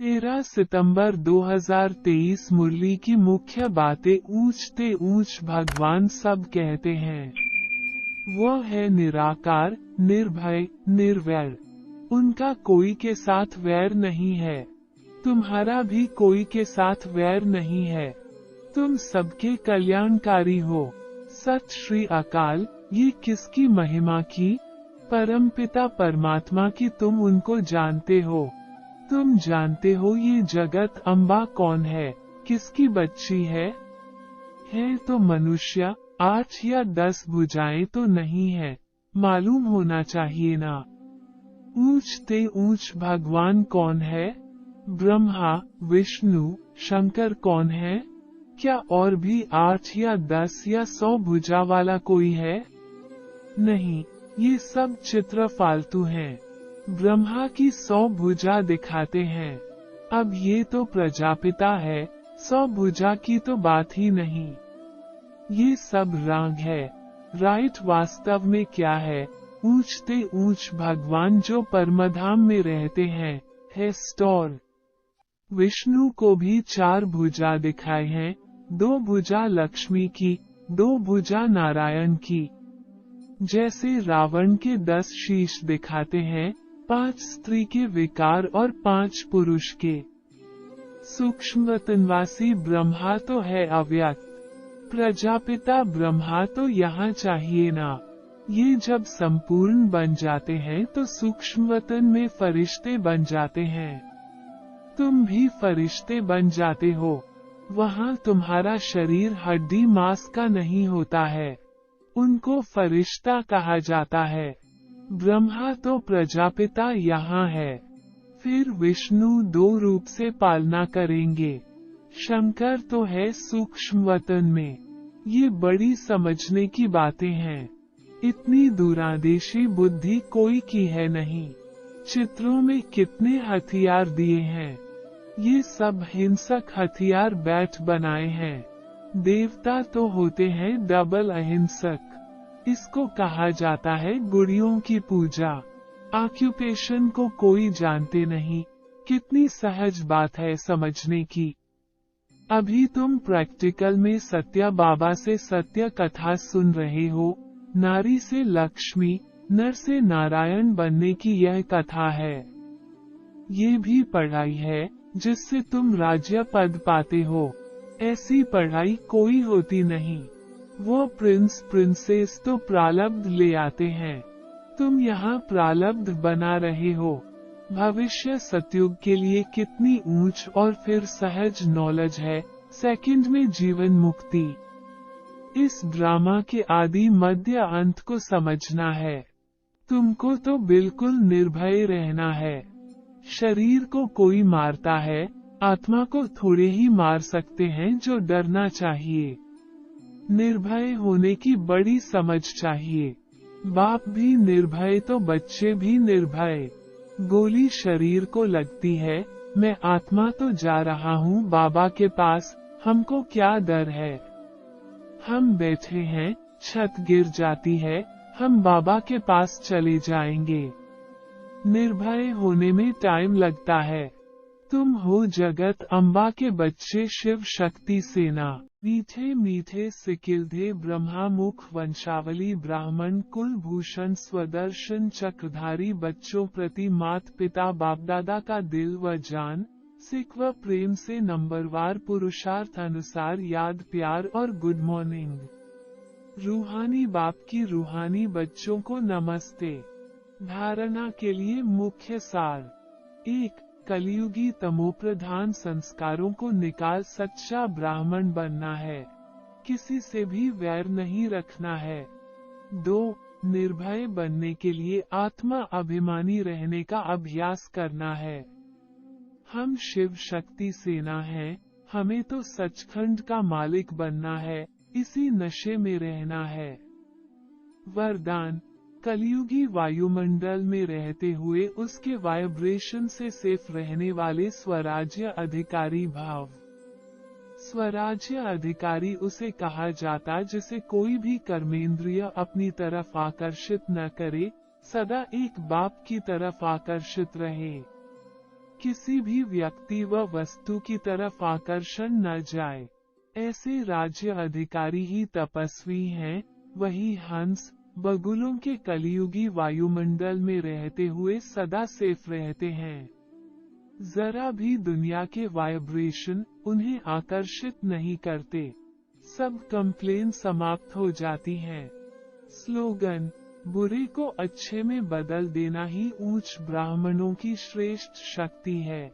13 सितंबर 2023 मुरली की मुख्य बातें। ऊंचते ऊंच भगवान सब कहते हैं। वह है निराकार, निर्भय, निर्वैर। उनका कोई के साथ वैर नहीं है। तुम्हारा भी कोई के साथ वैर नहीं है। तुम सबके कल्याणकारी हो। सत श्री अकाल। ये किसकी महिमा की? परमपिता परमात्मा की। तुम उनको जानते हो। तुम जानते हो ये जगत अम्बा कौन है, किसकी बच्ची है? तो मनुष्य, 8 या 10 भुजाएं तो नहीं है, मालूम होना चाहिए ना। ऊंचते ऊंच भगवान कौन है? ब्रह्मा, विष्णु, शंकर कौन है? क्या और भी 8 या 10 या 100 भुजा वाला कोई है? नहीं, ये सब चित्र फालतू हैं। ब्रह्मा की 100 भुजा दिखाते हैं। अब ये तो प्रजापिता है, 100 भुजा की तो बात ही नहीं। ये सब राग है। राइट। वास्तव में क्या है? ऊंचते ऊंच भगवान जो परमधाम में रहते हैं, है स्टोर। विष्णु को भी 4 भुजा दिखाए हैं, 2 भुजा लक्ष्मी की, 2 भुजा नारायण की। जैसे रावण के 10 शीश दिखाते हैं, 5 स्त्री के विकार और 5 पुरुष के। सूक्ष्मतनवासी ब्रह्मा तो है अव्यक्त। प्रजापिता ब्रह्मा तो यहाँ चाहिए ना। ये जब संपूर्ण बन जाते हैं तो सूक्ष्मतन में फरिश्ते बन जाते हैं। तुम भी फरिश्ते बन जाते हो। वहाँ तुम्हारा शरीर हड्डी मांस का नहीं होता है। उनको फरिश्ता कहा जाता है। ब्रह्मा तो प्रजापिता यहाँ है। फिर विष्णु 2 रूप से पालना करेंगे। शंकर तो है सूक्ष्मवतन में। ये बड़ी समझने की बातें हैं। इतनी दूरादेशी बुद्धि कोई की है नहीं। चित्रों में कितने हथियार दिए हैं। ये सब हिंसक हथियार बैठ बनाए हैं। देवता तो होते हैं डबल अहिंसक। इसको कहा जाता है गुड़ियों की पूजा। ऑक्यूपेशन को कोई जानते नहीं। कितनी सहज बात है समझने की। अभी तुम प्रैक्टिकल में सत्या बाबा से सत्य कथा सुन रहे हो। नारी से लक्ष्मी, नर से नारायण बनने की यह कथा है। ये भी पढ़ाई है जिससे तुम राज्य पद पाते हो। ऐसी पढ़ाई कोई होती नहीं। वो प्रिंस प्रिंसेस तो प्रारब्ध ले आते हैं। तुम यहाँ प्रारब्ध बना रहे हो। भविष्य सतयुग के लिए कितनी ऊंच और फिर सहज नॉलेज है। सेकंड में जीवन मुक्ति। इस ड्रामा के आदि मध्य अंत को समझना है। तुमको तो बिल्कुल निर्भय रहना है। शरीर को कोई मारता है, आत्मा को थोड़े ही मार सकते हैं। जो डरना चाहिए। निर्भय होने की बड़ी समझ चाहिए। बाप भी निर्भय तो बच्चे भी निर्भय। गोली शरीर को लगती है, मैं आत्मा तो जा रहा हूँ बाबा के पास, हमको क्या डर है। हम बैठे हैं, छत गिर जाती है, हम बाबा के पास चले जाएंगे। निर्भय होने में टाइम लगता है। तुम हो जगत अम्बा के बच्चे, शिव शक्ति सेना। मीठे मीठे सिकिल्धे ब्रह्मा मुख वंशावली ब्राह्मण कुलभूषण स्वदर्शन चक्रधारी बच्चों प्रति मात पिता बापदादा का दिल व जान, सिख व प्रेम से नंबरवार पुरुषार्थ अनुसार याद प्यार और गुड मॉर्निंग। रूहानी बाप की रूहानी बच्चों को नमस्ते। धारणा के लिए मुख्य सार। 1. कलियुगी तमोप्रधान संस्कारों को निकाल सच्चा ब्राह्मण बनना है। किसी से भी वैर नहीं रखना है। 2. निर्भय बनने के लिए आत्मा अभिमानी रहने का अभ्यास करना है। हम शिव शक्ति सेना हैं, हमें तो सचखंड का मालिक बनना है, इसी नशे में रहना है। वरदान। कलियुगी वायुमंडल में रहते हुए उसके वाइब्रेशन से सेफ रहने वाले स्वराज्य अधिकारी भाव। स्वराज्य अधिकारी उसे कहा जाता जिसे कोई भी कर्मेंद्रिय अपनी तरफ आकर्षित न करे, सदा एक बाप की तरफ आकर्षित रहे। किसी भी व्यक्ति व वस्तु की तरफ आकर्षण न जाए। ऐसे राज्य अधिकारी ही तपस्वी हैं, वही हंस बगुलों के कलियुगी वायुमंडल में रहते हुए सदा सेफ रहते हैं। जरा भी दुनिया के वाइब्रेशन उन्हें आकर्षित नहीं करते। सब कंप्लेन समाप्त हो जाती हैं। स्लोगन: बुरे को अच्छे में बदल देना ही ऊंच ब्राह्मणों की श्रेष्ठ शक्ति है।